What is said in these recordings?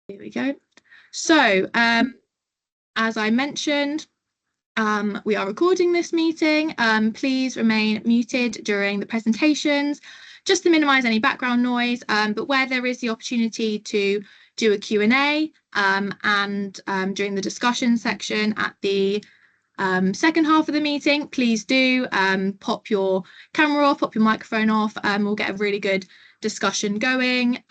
Here we go. So, as I mentioned, we are recording this meeting. Please remain muted during the presentations, just to minimise any background noise. But where there is the opportunity to do a Q&A and during the discussion section at the second half of the meeting, please do pop your camera off, pop your microphone off. We'll get a really good discussion going.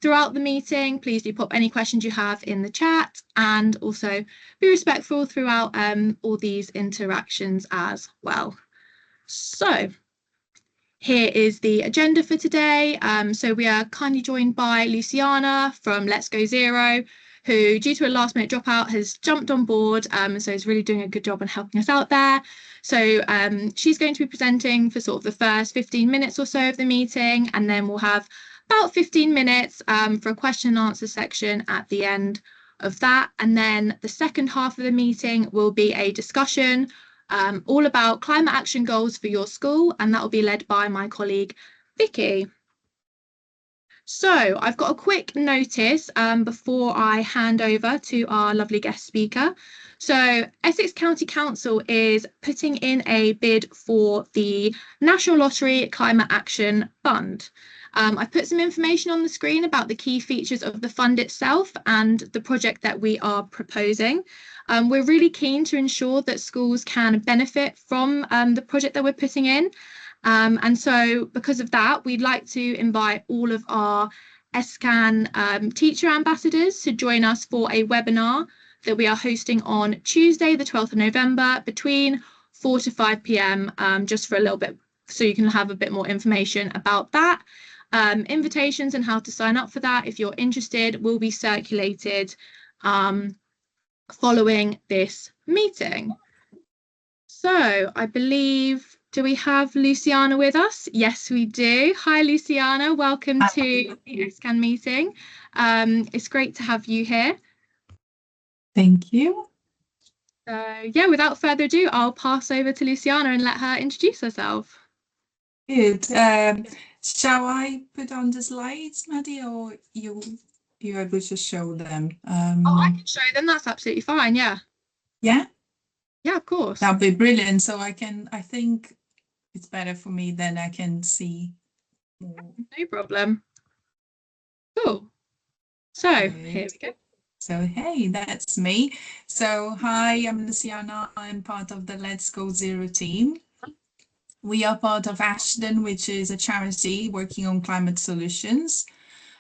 Throughout the meeting, please do pop any questions you have in the chat, and also be respectful throughout all these interactions as well. So here is the agenda for today. So we are kindly joined by Luciana from Let's Go Zero, who, due to a last-minute dropout, has jumped on board, so is really doing a good job on helping us out there. So she's going to be presenting for sort of the first 15 minutes or so of the meeting, and then we'll have about 15 minutes for a question and answer section at the end of that. And then the second half of the meeting will be a discussion all about climate action goals for your school, and that will be led by my colleague Vicky. So I've got a quick notice before I hand over to our lovely guest speaker. So Essex County Council is putting in a bid for the National Lottery Climate Action Fund. I've put some information on the screen about the key features of the fund itself and the project that we are proposing. We're really keen to ensure that schools can benefit from the project that we're putting in. And so because of that, we'd like to invite all of our ESCAN teacher ambassadors to join us for a webinar that we are hosting on Tuesday, the 12th of November, between 4 to 5 p.m, just for a little bit, so you can have a bit more information about that. Invitations and how to sign up for that, if you're interested, will be circulated following this meeting. So I believe, do we have Luciana with us? Yes, we do. Hi, Luciana. Welcome to the ESCAN meeting. It's great to have you here. Thank you. Yeah, without further ado, I'll pass over to Luciana and let her introduce herself. Good. Shall I put on the slides, Maddie, or you're able to show them? Oh, I can show them. That's absolutely fine. Yeah. Yeah. Yeah, of course. That'll be brilliant. So I think it's better for me, then I can see more. No problem. Cool. So here we go. So hey, that's me. So hi, I'm Luciana. I'm part of the Let's Go Zero team. We are part of Ashton, which is a charity working on climate solutions.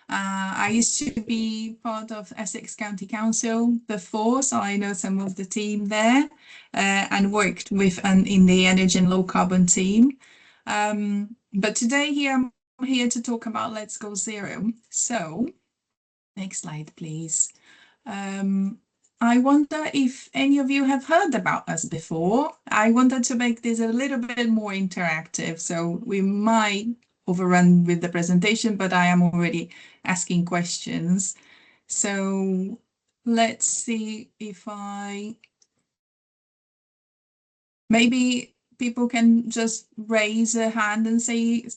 I used to be part of Essex County Council before, so I know some of the team there and worked with in the energy and low carbon team. But today I'm here to talk about Let's Go Zero. So next slide, please. I wonder if any of you have heard about us before. I wanted to make this a little bit more interactive, so we might overrun with the presentation, but I am already asking questions. So let's see if maybe people can just raise a hand and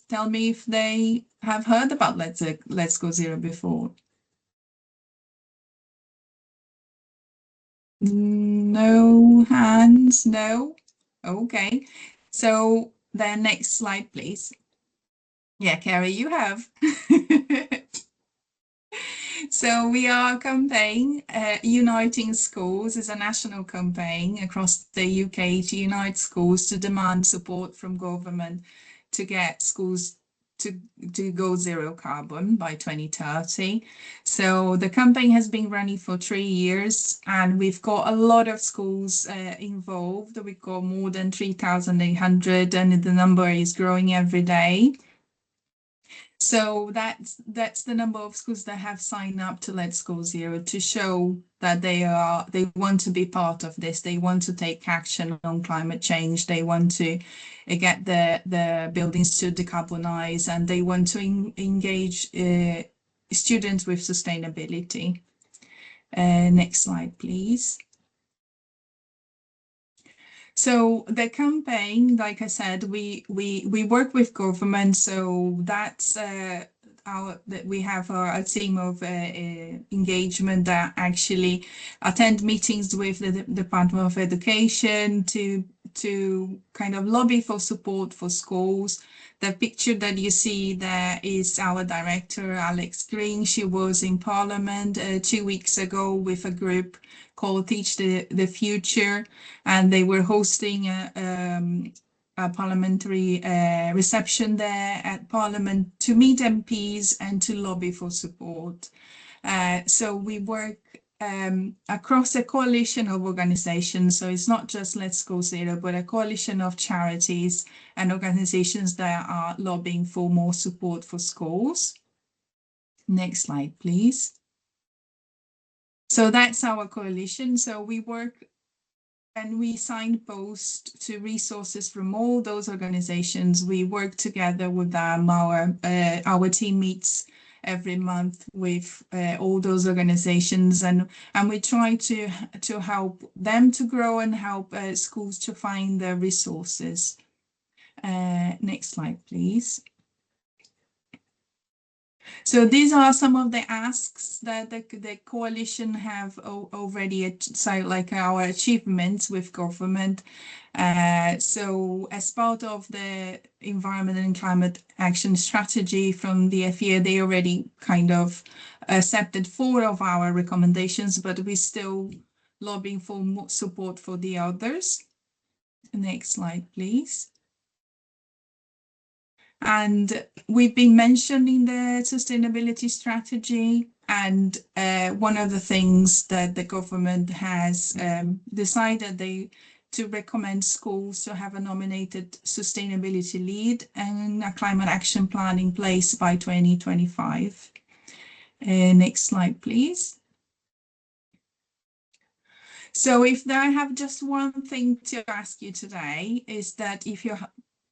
tell me if they have heard about Let's Go Zero before. No hands, no. Okay, so then next slide, please. Yeah, Carrie, you have. So we are a campaign, Uniting Schools is a national campaign across the UK to unite schools to demand support from government to get schools to go zero carbon by 2030. So the campaign has been running for 3 years and we've got a lot of schools involved. We've got more than 3,800 and the number is growing every day. So that's the number of schools that have signed up to Let's Go Zero to show that they want to be part of this. They want to take action on climate change. They want to get the buildings to decarbonize, and they want to engage students with sustainability. Next slide, please. So the campaign, like I said, we work with government, so that's we have a team of engagement that actually attend meetings with the Department of Education to kind of lobby for support for schools. The picture that you see there is our director, Alex Green. She was in Parliament 2 weeks ago with a group called Teach the Future, and they were hosting a parliamentary reception there at Parliament to meet MPs and to lobby for support. So we work across a coalition of organizations. So it's not just Let's Go Zero, but a coalition of charities and organizations that are lobbying for more support for schools. Next slide, please. So that's our coalition. So we work and we signpost to resources from all those organizations. We work together with them. Our team meets every month with all those organizations, and we try to help them to grow and help schools to find the resources. Next slide, please. So these are some of the asks that the coalition have already, so like our achievements with government. So as part of the environment and climate action strategy from the FEA, they already kind of accepted 4 of our recommendations, but we're still lobbying for more support for the others. Next slide, please. And we've been mentioning the sustainability strategy, and one of the things that the government has decided to recommend schools to have a nominated sustainability lead and a climate action plan in place by 2025. Next slide, please. So if I have just one thing to ask you today, is that if you're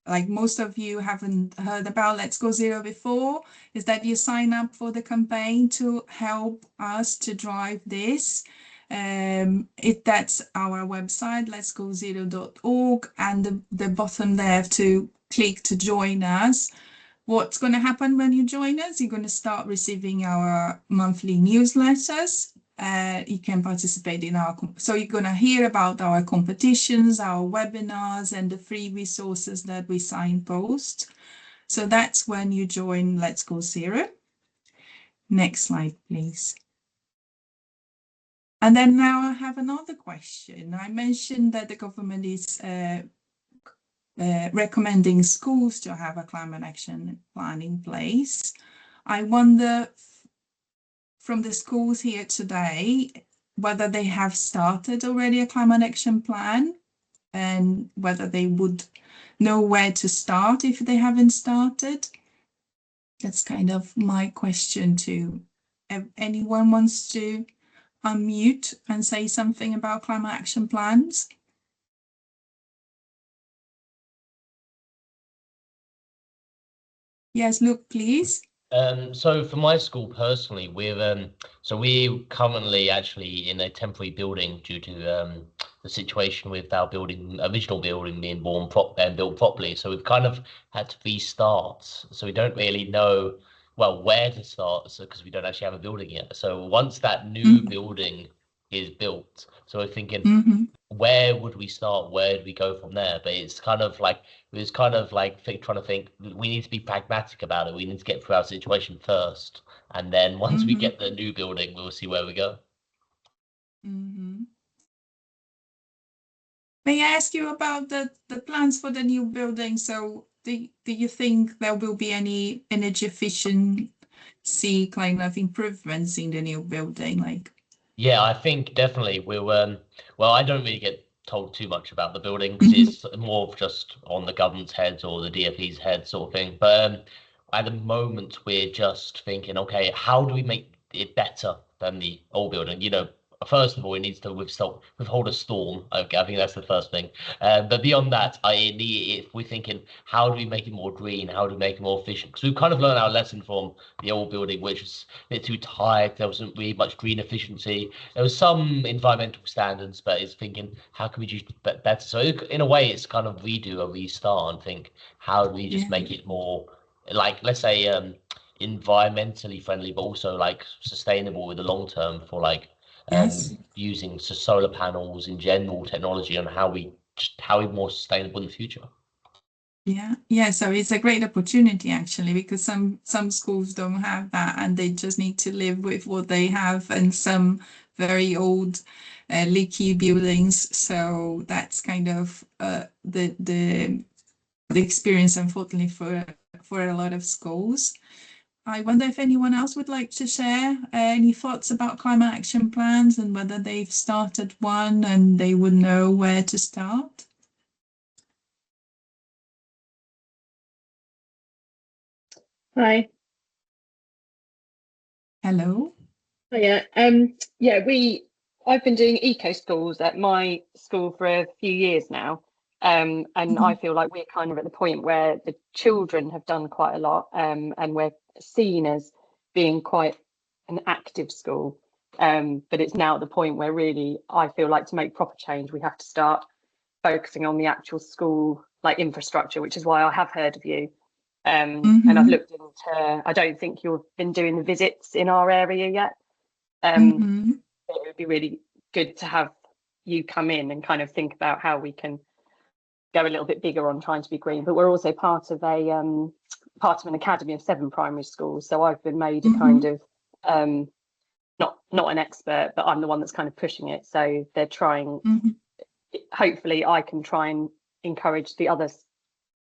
like most of you haven't heard about Let's Go Zero before, is that you sign up for the campaign to help us to drive this. That's our website, letsgozero.org, and the button there to click to join us. What's going to happen when you join us? You're going to start receiving our monthly newsletters. You can participate in so you're going to hear about our competitions, our webinars, and the free resources that we signpost. So that's when you join Let's Go Zero. Next slide, please. And then now I have another question. I mentioned that the government is recommending schools to have a climate action plan in place. I wonder from the schools here today, whether they have started already a climate action plan and whether they would know where to start if they haven't started. That's kind of my question too. If anyone wants to unmute and say something about climate action plans? Yes, Luke, please. So for my school personally, we're currently actually in a temporary building due to the situation with our original building being built properly. So we've kind of had to restart. So we don't really know where to start, because we don't actually have a building yet. So once that new building is built, so we're thinking, where would we start? Where do we go from there? But it's kind of like trying to think. We need to be pragmatic about it. We need to get through our situation first, and then once we get the new building, we'll see where we go. May I ask you about the plans for the new building? So do you think there will be any energy efficiency kind of improvements in the new building? Yeah, I think definitely we'll. I don't really get told too much about the building because it's more of just on the government's heads or the DfE's head sort of thing. But at the moment, we're just thinking, okay, how do we make it better than the old building? First of all, it needs to withhold a storm. Okay, I think that's the first thing. But beyond that, if we're thinking, how do we make it more green? How do we make it more efficient? Because we've kind of learned our lesson from the old building, which was a bit too tight. There wasn't really much green efficiency. There was some environmental standards, but it's thinking, how can we do better? So in a way, it's kind of a restart and think, how do we just make it more, like, let's say, environmentally friendly, but also like sustainable with the long term for like Yes. using solar panels in general, technology, and how we more sustainable in the future. Yeah. So it's a great opportunity actually, because some schools don't have that and they just need to live with what they have, and some very old leaky buildings. So that's kind of the experience, unfortunately, for a lot of schools. I wonder if anyone else would like to share any thoughts about climate action plans and whether they've started one and they would know where to start. Hi. Hello. Oh, yeah. I've been doing eco schools at my school for a few years now. And I feel like we're kind of at the point where the children have done quite a lot, and we're seen as being quite an active school. But it's now at the point where really I feel like to make proper change, we have to start focusing on the actual school like infrastructure, which is why I have heard of you. And I've looked into, I don't think you've been doing the visits in our area yet. It would be really good to have you come in and kind of think about how we can go a little bit bigger on trying to be green. But we're also part of an academy of 7 primary schools. So I've been made a kind of not an expert, but I'm the one that's kind of pushing it. So they're trying. Hopefully, I can try and encourage the other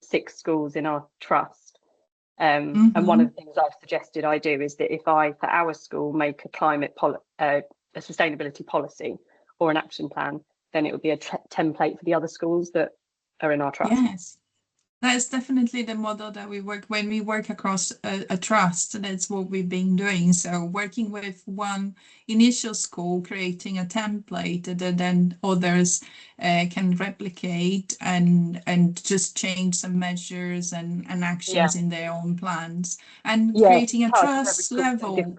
6 schools in our trust. And one of the things I've suggested I do is that if I, for our school, make a sustainability policy or an action plan, then it would be a template for the other schools that are in our trust. Yes, that's definitely the model that we work when we work across a trust. That's what we've been doing. So working with one initial school, creating a template that then others can replicate and just change some measures and actions in their own plans, and creating a trust level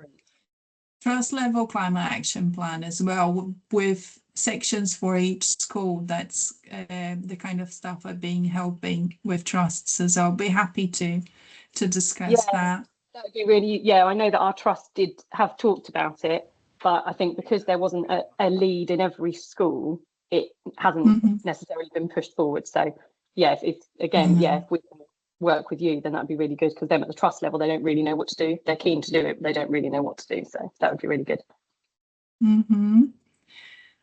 climate action plan as well, with sections for each school. That's the kind of stuff I've been helping with trusts, so I'll be happy to discuss that. That would be really, I know that our trust did have talked about it, but I think because there wasn't a lead in every school, it hasn't necessarily been pushed forward. So if we can work with you, then that'd be really good, because them at the trust level, they don't really know what to do. They're keen to do it, but they don't really know what to do. So that would be really good.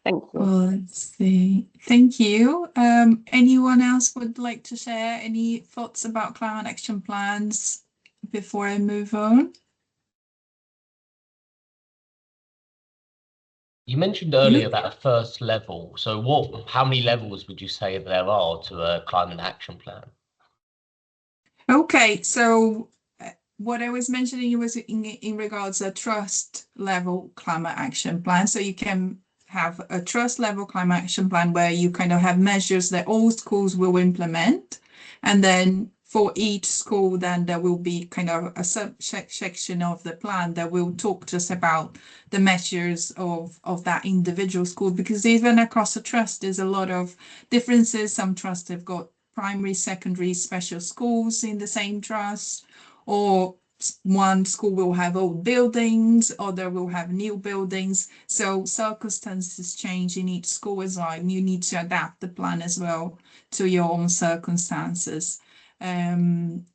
Thank you. Well, let's see. Thank you. Anyone else would like to share any thoughts about climate action plans before I move on? You mentioned earlier about a first level. So how many levels would you say there are to a climate action plan? Okay, so what I was mentioning was in regards to a trust level climate action plan. So you can have a trust level climate action plan where you kind of have measures that all schools will implement, and then for each school, then there will be kind of a section of the plan that will talk just about the measures of that individual school, because even across a trust, there's a lot of differences. Some trusts have got primary, secondary, special schools in the same trust, or one school will have old buildings, other will have new buildings. So circumstances change in each school as well, and you need to adapt the plan as well to your own circumstances.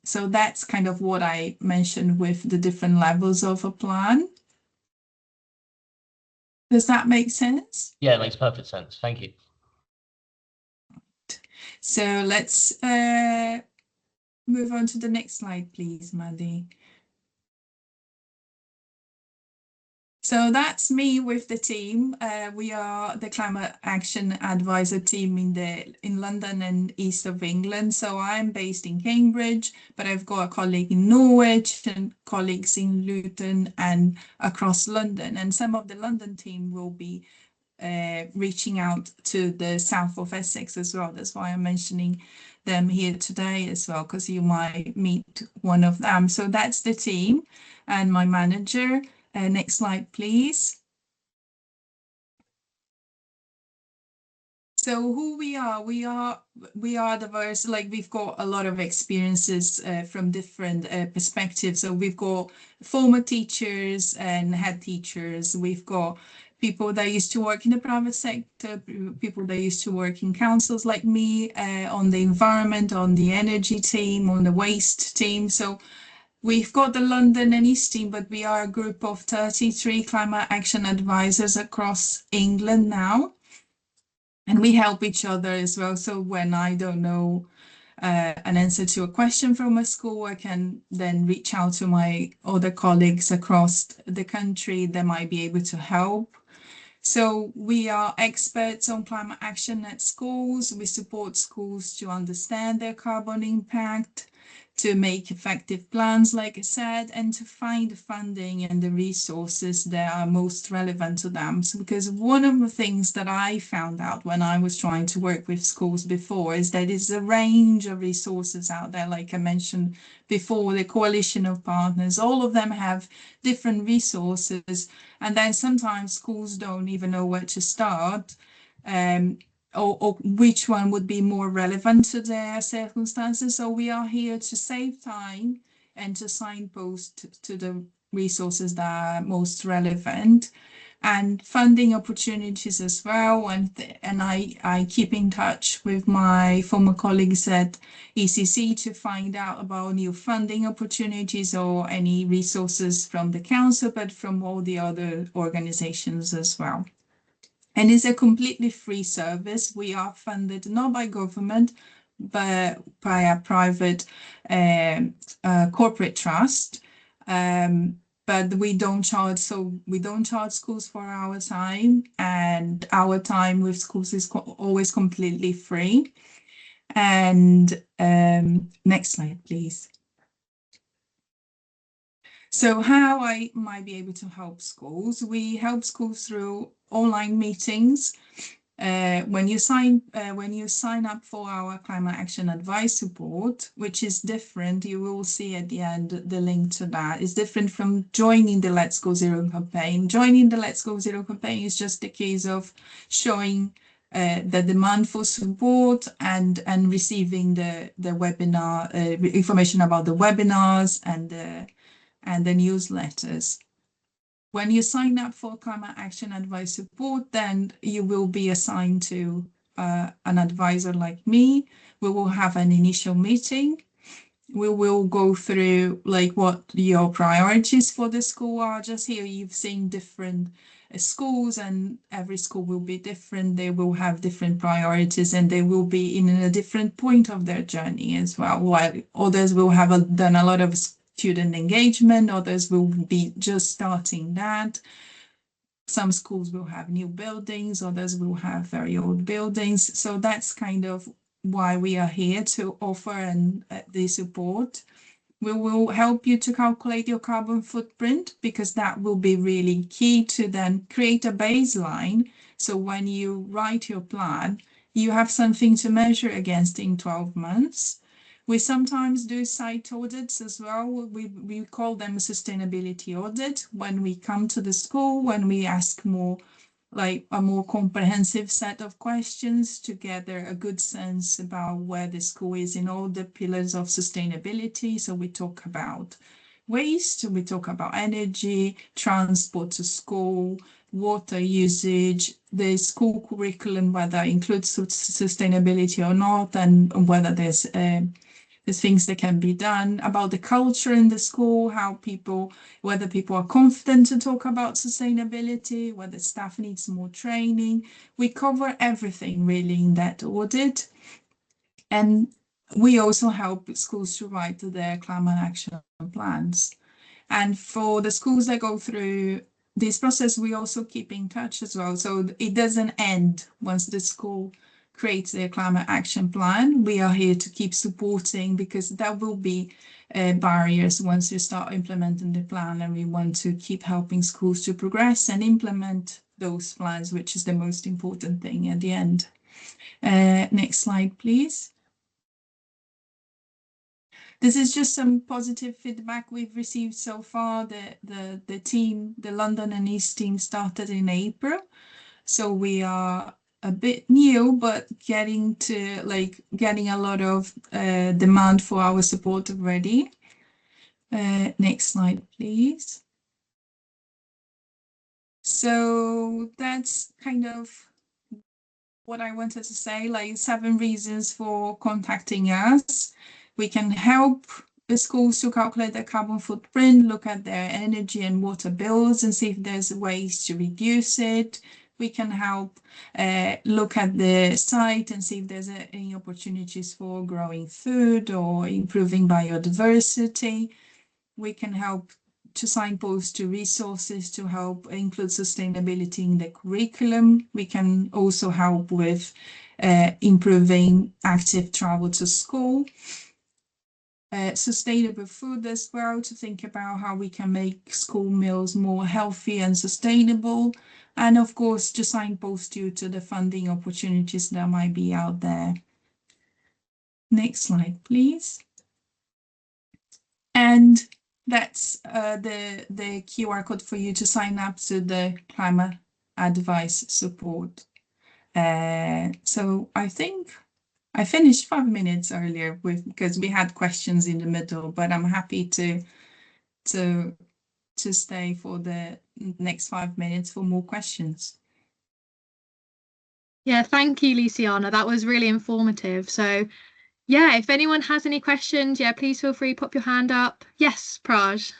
So that's kind of what I mentioned with the different levels of a plan. Does that make sense? Yeah, it makes perfect sense. Thank you. So let's move on to the next slide, please, Maddie. So that's me with the team. We are the Climate Action Advisor team in London and east of England. So I'm based in Cambridge, but I've got a colleague in Norwich and colleagues in Luton and across London. And some of the London team will be reaching out to the south of Essex as well. That's why I'm mentioning them here today as well, because you might meet one of them. So that's the team and my manager. Next slide, please. So who we are diverse. Like we've got a lot of experiences from different perspectives. So we've got former teachers and head teachers. We've got people that used to work in the private sector, people that used to work in councils like me, on the environment, on the energy team, on the waste team. So we've got the London and East team, but we are a group of 33 climate action advisors across England now. And we help each other as well. So when I don't know an answer to a question from a school, I can then reach out to my other colleagues across the country that might be able to help. So we are experts on climate action at schools. We support schools to understand their carbon impact, to make effective plans, like I said, and to find the funding and the resources that are most relevant to them. So, because one of the things that I found out when I was trying to work with schools before is that there's a range of resources out there, like I mentioned before, the coalition of partners, all of them have different resources. And then sometimes schools don't even know where to start. Or which one would be more relevant to their circumstances. So we are here to save time and to signpost to the resources that are most relevant, and funding opportunities as well. And I keep in touch with my former colleagues at ECC to find out about new funding opportunities or any resources from the council, but from all the other organizations as well. And it's a completely free service. We are funded not by government, but by a private corporate trust. But we don't charge, so we don't charge schools for our time, and our time with schools is always completely free. And next slide, please. So how I might be able to help schools? We help schools through online meetings. When you sign up for our climate action advice support, which is different, you will see at the end the link to that. It's different from joining the Let's Go Zero campaign. Joining the Let's Go Zero campaign is just a case of showing the demand for support and receiving the webinar information about the webinars and the newsletters. When you sign up for climate action advice support, then you will be assigned to an advisor like me. We will have an initial meeting. We will go through like what your priorities for the school are. Just here you've seen different schools, and every school will be different. They will have different priorities, and they will be in a different point of their journey as well. While others will have done a lot of student engagement, others will be just starting that. Some schools will have new buildings, others will have very old buildings. So that's kind of why we are here to offer the support. We will help you to calculate your carbon footprint, because that will be really key to then create a baseline. So when you write your plan, you have something to measure against in 12 months. We sometimes do site audits as well. We call them a sustainability audit. When we come to the school, when we ask like a more comprehensive set of questions to gather a good sense about where the school is in all the pillars of sustainability. So we talk about waste, we talk about energy, transport to school, water usage, the school curriculum, whether it includes sustainability or not, and whether there's things that can be done, about the culture in the school, whether people are confident to talk about sustainability, whether staff needs more training. We cover everything really in that audit. And we also help schools to write their climate action plans. And for the schools that go through this process, we also keep in touch as well. So it doesn't end once the school creates their climate action plan. We are here to keep supporting, because there will be barriers once you start implementing the plan, and we want to keep helping schools to progress and implement those plans, which is the most important thing at the end. Next slide, please. This is just some positive feedback we've received so far. The team, the London and East team, started in April. So we are a bit new, but getting a lot of demand for our support already. Next slide, please. So that's kind of what I wanted to say, like 7 reasons for contacting us. We can help the schools to calculate their carbon footprint, look at their energy and water bills and see if there's ways to reduce it. We can help look at the site and see if there's any opportunities for growing food or improving biodiversity. We can help to signpost to resources to help include sustainability in the curriculum. We can also help with improving active travel to school. Sustainable food as well, to think about how we can make school meals more healthy and sustainable. And of course, to signpost you to the funding opportunities that might be out there. Next slide, please. And that's the QR code for you to sign up to the climate advice support. So I think I finished 5 minutes earlier because we had questions in the middle, but I'm happy to stay for the next 5 minutes for more questions. Yeah, thank you, Luciana. That was really informative. So yeah, if anyone has any questions, yeah, please feel free, pop your hand up. Yes, Praj.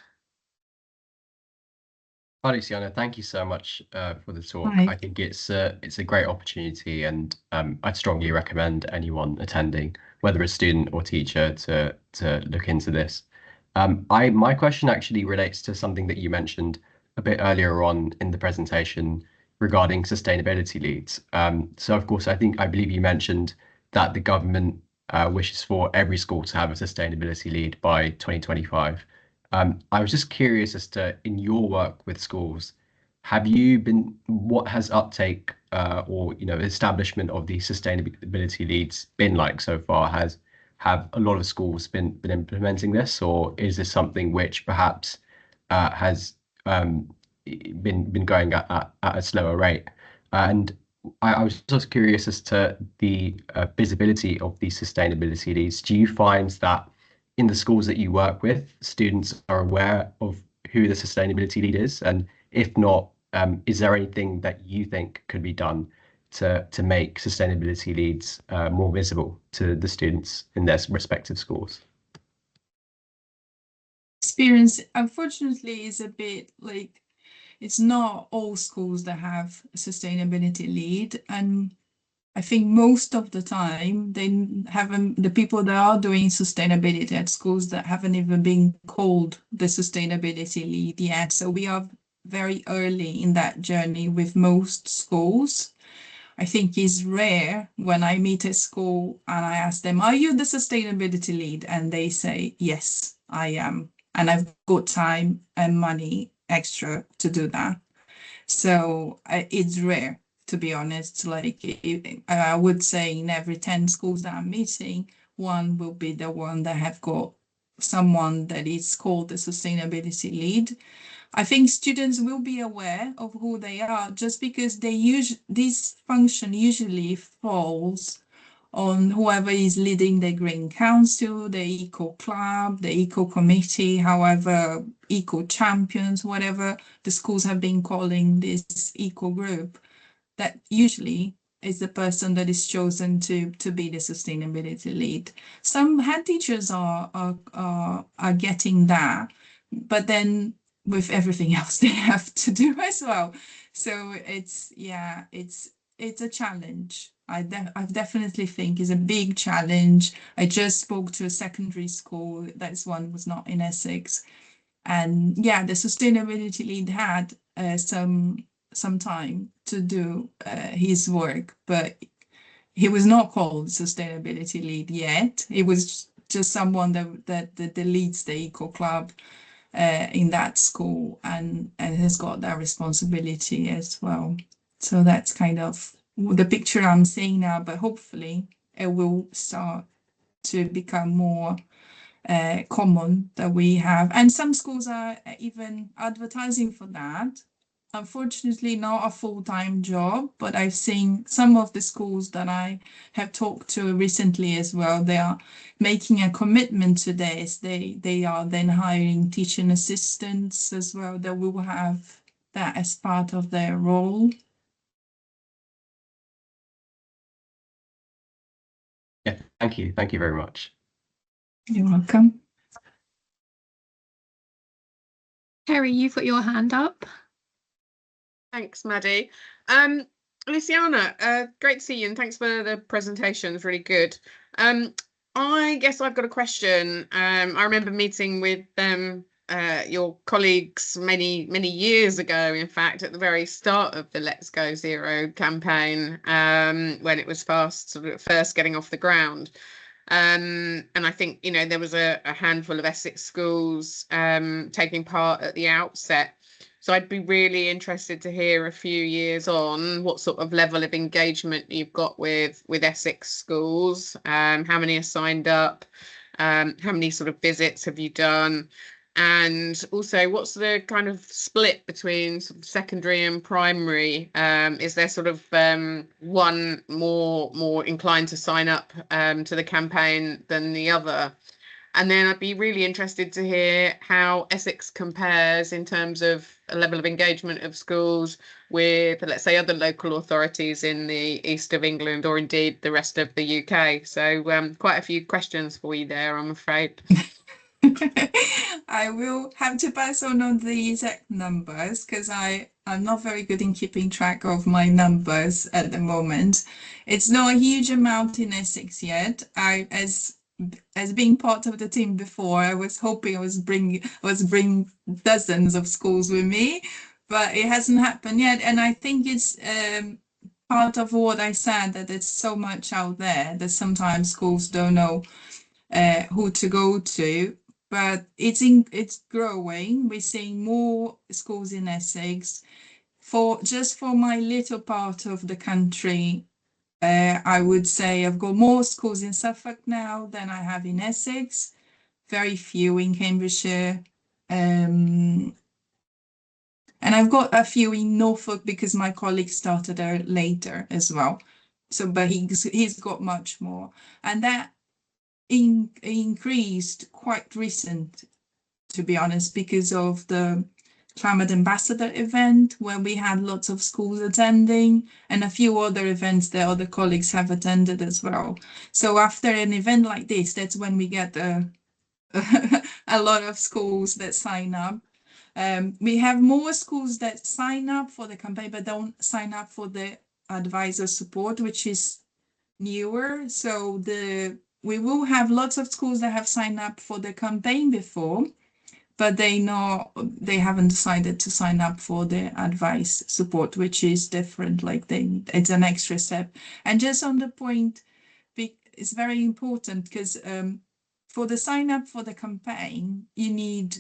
Hi, Luciana. Thank you so much for the talk. Hi. I think it's a great opportunity, and I'd strongly recommend anyone attending, whether a student or teacher, to look into this. My question actually relates to something that you mentioned a bit earlier on in the presentation regarding sustainability leads. So of course, I believe you mentioned that the government wishes for every school to have a sustainability lead by 2025. I was just curious as to, in your work with schools, what has uptake or establishment of the sustainability leads been like so far? Have a lot of schools been implementing this, or is this something which perhaps has been going at a slower rate? And I was just curious as to the visibility of these sustainability leads. Do you find that in the schools that you work with, students are aware of who the sustainability lead is? And if not, is there anything that you think could be done to make sustainability leads more visible to the students in their respective schools? Experience, unfortunately, is a bit like, it's not all schools that have a sustainability lead, and I think most of the time they haven't, the people that are doing sustainability at schools that haven't even been called the sustainability lead yet. So we are very early in that journey with most schools. I think it's rare when I meet a school and I ask them, are you the sustainability lead? And they say, yes, I am. And I've got time and money extra to do that. So it's rare, to be honest. Like I would say in every 10 schools that I'm meeting, one will be the one that have got someone that is called the sustainability lead. I think students will be aware of who they are, just because this function usually falls on whoever is leading the Green Council, the Eco Club, the Eco Committee, however, Eco Champions, whatever the schools have been calling this Eco Group. That usually is the person that is chosen to be the sustainability lead. Some head teachers are getting that, but then with everything else they have to do as well. So it's a challenge. I definitely think is a big challenge. I just spoke to a secondary school. That's one was not in Essex, and yeah, the sustainability lead had some time to do his work, but he was not called sustainability lead yet. He was just someone that leads the Eco Club in that school and has got that responsibility as well. So that's kind of the picture I'm seeing now, but hopefully it will start to become more common that we have. And some schools are even advertising for that. unfortunately not a full-time job, but I've seen some of the schools that I have talked to recently as well. They are making a commitment to this. They are then hiring teaching assistants as well that will have that as part of their role. Yeah, thank you. Thank you very much. You're welcome. Kerry, you've got your hand up. Thanks, Maddie. Luciana, great to see you, and thanks for the presentation. It's really good. I guess I've got a question. I remember meeting with your colleagues many years ago, in fact, at the very start of the Let's Go Zero campaign, when it was first getting off the ground. And I think, you know, there was a handful of Essex schools taking part at the outset. So I'd be really interested to hear a few years on what sort of level of engagement you've got with Essex schools, how many are signed up, how many sort of visits have you done, and also what's the kind of split between sort of secondary and primary? Is there sort of one more inclined to sign up to the campaign than the other? And then I'd be really interested to hear how Essex compares in terms of a level of engagement of schools with, let's say, other local authorities in the east of England, or indeed the rest of the UK. So quite a few questions for you there, I'm afraid. I will have to pass on the exact numbers because I'm not very good in keeping track of my numbers at the moment. It's not a huge amount in Essex yet. As being part of the team before, I was hoping I was bring dozens of schools with me, but it hasn't happened yet. And I think it's part of what I said, that there's so much out there that sometimes schools don't know who to go to. But it's growing. We're seeing more schools in Essex. Just for my little part of the country, I would say I've got more schools in Suffolk now than I have in Essex, very few in Cambridgeshire. And I've got a few in Norfolk because my colleague started there later as well. So, but he's got much more. And that increased quite recent, to be honest, because of the Climate Ambassador event where we had lots of schools attending, and a few other events that other colleagues have attended as well. So after an event like this, that's when we get a lot of schools that sign up. We have more schools that sign up for the campaign but don't sign up for the advisor support, which is newer. So we will have lots of schools that have signed up for the campaign before, but they haven't decided to sign up for the advice support, which is different. Like it's an extra step. And just on the point, it's very important because for the sign up for the campaign, you need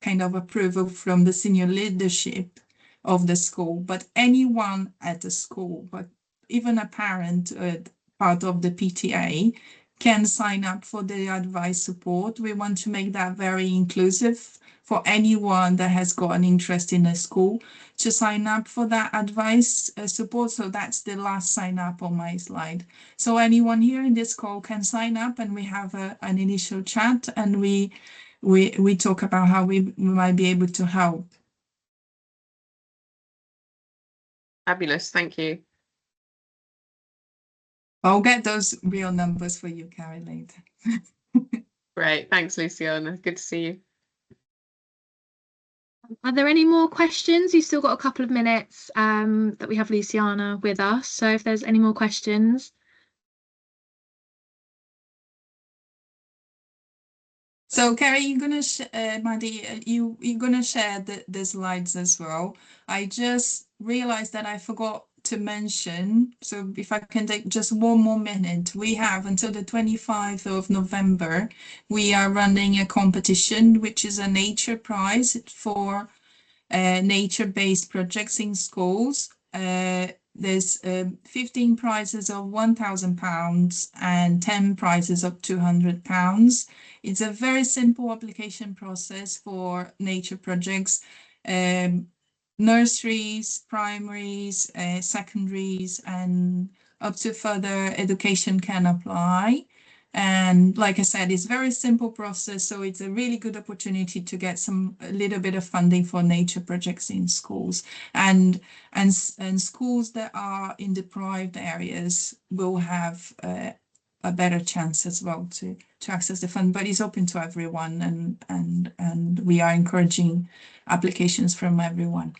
kind of approval from the senior leadership of the school, but anyone at the school, but even a parent, part of the PTA, can sign up for the advice support. We want to make that very inclusive for anyone that has got an interest in a school to sign up for that advice support. So that's the last sign up on my slide. So anyone here in this call can sign up, and we have an initial chat, and we talk about how we might be able to help. Fabulous, thank you. I'll get those real numbers for you, Carrie, later. Great, thanks, Luciana. Good to see you. Are there any more questions? You've still got a couple of minutes that we have Luciana with us. So if there's any more questions. So, Carrie, you're gonna Maddie, you're gonna share the slides as well. I just realized that I forgot to mention. So, if I can take just one more minute, we have until the 25th of November. We are running a competition, which is a nature prize for nature-based projects in schools. There's 15 prizes of £1,000 and 10 prizes of £200. It's a very simple application process for nature projects. nurseries, primaries, secondaries, and up to further education can apply. And like I said, it's a very simple process, so it's a really good opportunity to get a little bit of funding for nature projects in schools. And schools that are in deprived areas will have a better chance as well to access the fund, but it's open to everyone, and we are encouraging applications from everyone.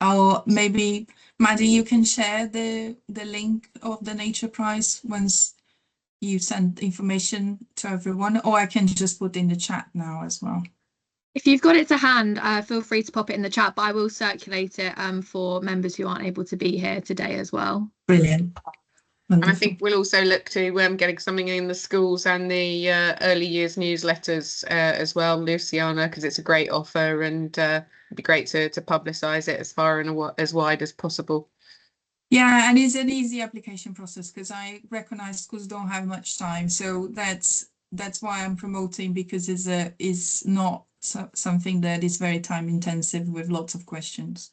Or maybe Maddie, you can share the link of the Nature Prize once you send information to everyone, or I can just put in the chat now as well. If you've got it to hand, feel free to pop it in the chat, but I will circulate it for members who aren't able to be here today as well. Brilliant. Wonderful. And I think we'll also look to getting something in the schools and the early years newsletters as well, Luciana, because it's a great offer, and it'd be great to publicise it as far and as wide as possible. Yeah, and it's an easy application process, because I recognise schools don't have much time, so that's why I'm promoting, because it's not something that is very time intensive with lots of questions.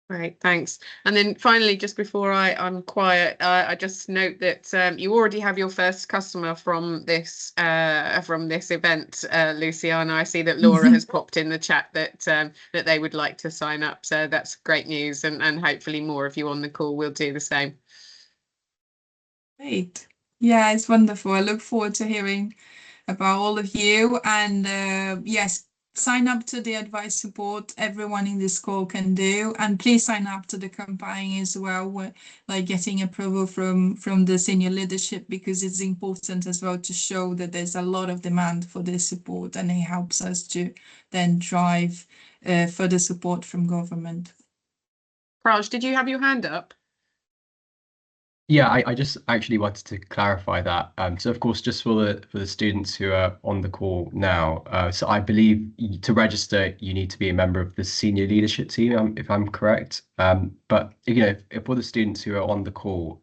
Great, thanks. And then finally, just before I'm quiet, I just note that you already have your first customer from this event, Luciana. I see that Laura has popped in the chat that they would like to sign up. So that's great news, and hopefully more of you on the call will do the same. Great. Yeah, it's wonderful. I look forward to hearing about all of you. And yes, sign up to the advice support. Everyone in this call can do, and please sign up to the campaign as well, like getting approval from the senior leadership, because it's important as well to show that there's a lot of demand for this support, and it helps us to then drive further support from government. Raj, did you have your hand up? Yeah, I just actually wanted to clarify that. So of course, just for the students who are on the call now, so I believe to register, you need to be a member of the senior leadership team, if I'm correct. But if for the students who are on the call,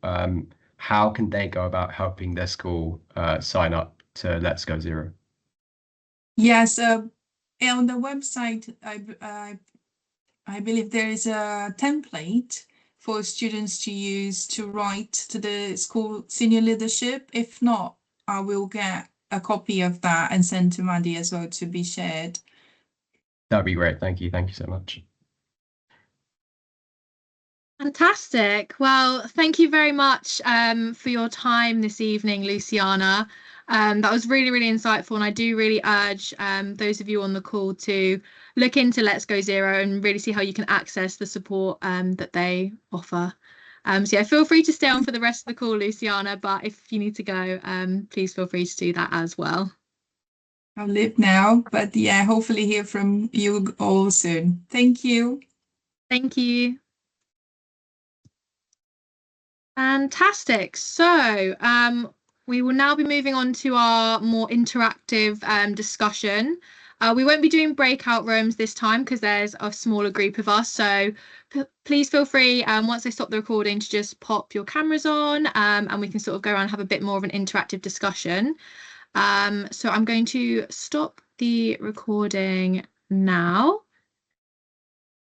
how can they go about helping their school sign up to Let's Go Zero? Yes, on the website, I believe there is a template for students to use to write to the school senior leadership. If not, I will get a copy of that and send to Maddie as well to be shared. That'd be great. Thank you. Thank you so much. Fantastic. Well, thank you very much for your time this evening, Luciana. That was really, really insightful, and I do really urge those of you on the call to look into Let's Go Zero and really see how you can access the support that they offer. So yeah, feel free to stay on for the rest of the call, Luciana, but if you need to go, please feel free to do that as well. I'll leave now, but yeah, hopefully hear from you all soon. Thank you. Thank you. Fantastic. So we will now be moving on to our more interactive discussion. We won't be doing breakout rooms this time because there's a smaller group of us. So please feel free, once I stop the recording, to just pop your cameras on and we can sort of go around and have a bit more of an interactive discussion. So I'm going to stop the recording now.